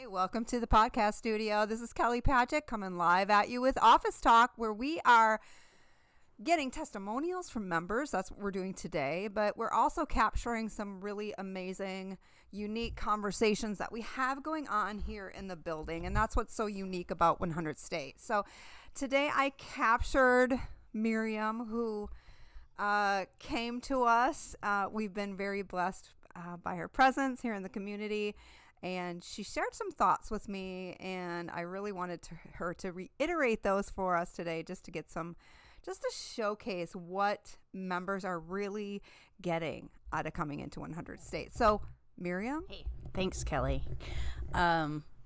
Hey, welcome to the podcast studio. This is Kelly Patrick coming live at you with Office Talk, where we are getting testimonials from members. That's what we're doing today, but we're also capturing some really amazing, unique conversations that we have going on here in the building, and that's what's so unique about 100state. So today I captured Miriam, who came to us. We've been very blessed by her presence here in the community. And she shared some thoughts with me, and I really wanted her to reiterate those for us today, just to showcase what members are really getting out of coming into 100state. So, Miriam? Hey, thanks, Kelly.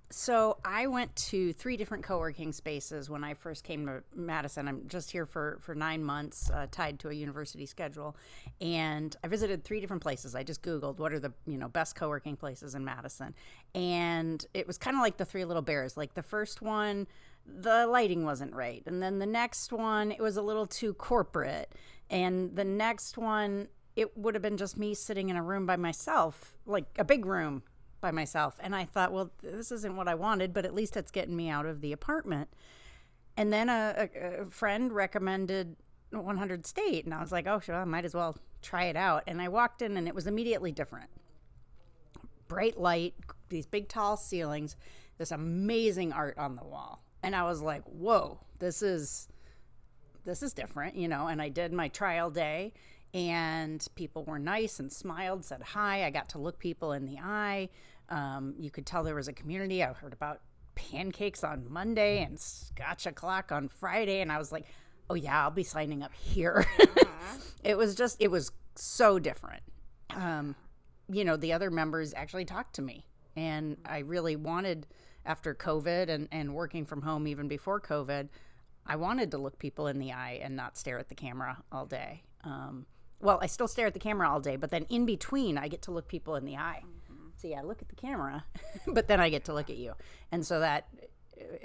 So I went to 3 different co-working spaces when I first came to Madison. I'm just here for 9 months, tied to a university schedule. And I visited 3 different places. I just Googled what are the best co-working places in Madison. And it was kind of like the 3 Little Bears. Like the first one, the lighting wasn't right. And then the next one, it was a little too corporate. And the next one, it would have been just me sitting in a room by myself, like a big room by myself. And I thought, well, this isn't what I wanted, but at least it's getting me out of the apartment. And then a friend recommended 100state, and I was like, oh, sure, I might as well try it out. And I walked in, and it was immediately different. Bright light, these big tall ceilings, this amazing art on the wall. And I was like, whoa, this is different, and I did my trial day. And people were nice and smiled, said hi. I got to look people in the eye. You could tell there was a community. I heard about pancakes on Monday and Scotch o'clock on Friday. And I was like, oh, yeah, I'll be signing up here. It was so different. The other members actually talked to me. And I really wanted, after COVID and working from home even before COVID, I wanted to look people in the eye and not stare at the camera all day. Well, I still stare at the camera all day, but then in between, I get to look people in the eye. Mm-hmm. So yeah, I look at the camera, but then I get to look at you. And so that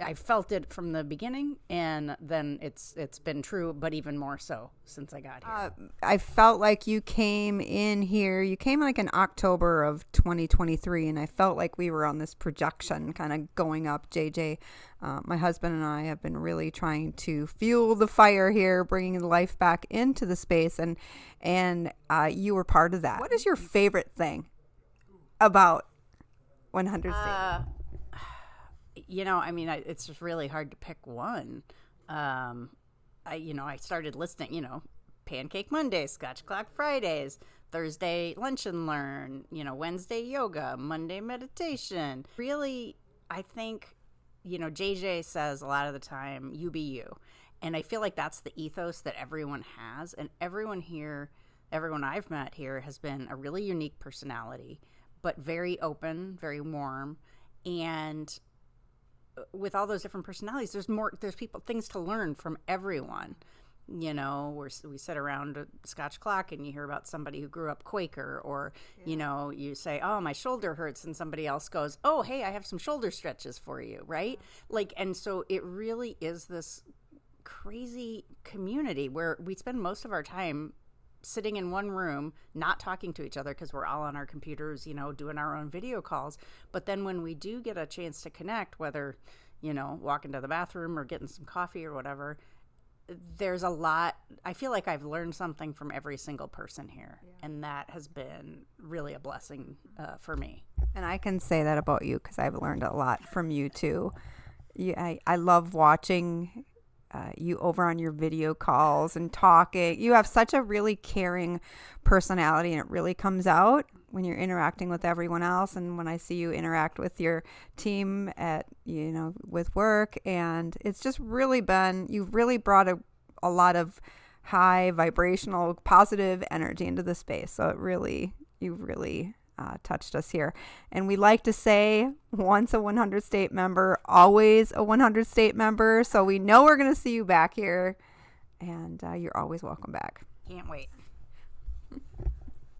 I felt it from the beginning, and then it's been true, but even more so since I got here. I felt like you came like in October of 2023, and I felt like we were on this projection kind of going up. JJ, my husband, and I have been really trying to fuel the fire here, bringing life back into the space, and you were part of that. What is your favorite thing about 100state? It's just really hard to pick one. I started listing, Pancake Mondays, Scotch O'Clock Fridays, Thursday Lunch and Learn, Wednesday yoga, Monday meditation. Really, I think, JJ says a lot of the time, you be you. And I feel like that's the ethos that everyone has. And everyone I've met here has been a really unique personality, but very open, very warm. And with all those different personalities, there's things to learn from everyone. We sit around a Scotch clock and you hear about somebody who grew up Quaker, or, you say, oh, my shoulder hurts, and somebody else goes, oh, hey, I have some shoulder stretches for you, right? And so it really is this crazy community where we spend most of our time sitting in one room, not talking to each other because we're all on our computers, doing our own video calls. But then when we do get a chance to connect, whether, walking to the bathroom or getting some coffee or whatever, there's a lot. I feel like I've learned something from every single person here. Yeah. And that has been really a blessing for me. And I can say that about you because I've learned a lot from you too. I love watching you over on your video calls and talking. You have such a really caring personality, and it really comes out when you're interacting with everyone else. And when I see you interact with your team at, with work, and it's just really you've really brought a lot of high vibrational, positive energy into the space. So you've really touched us here. And we like to say, once a 100state member, always a 100state member. So we know we're going to see you back here, and you're always welcome back. Can't wait.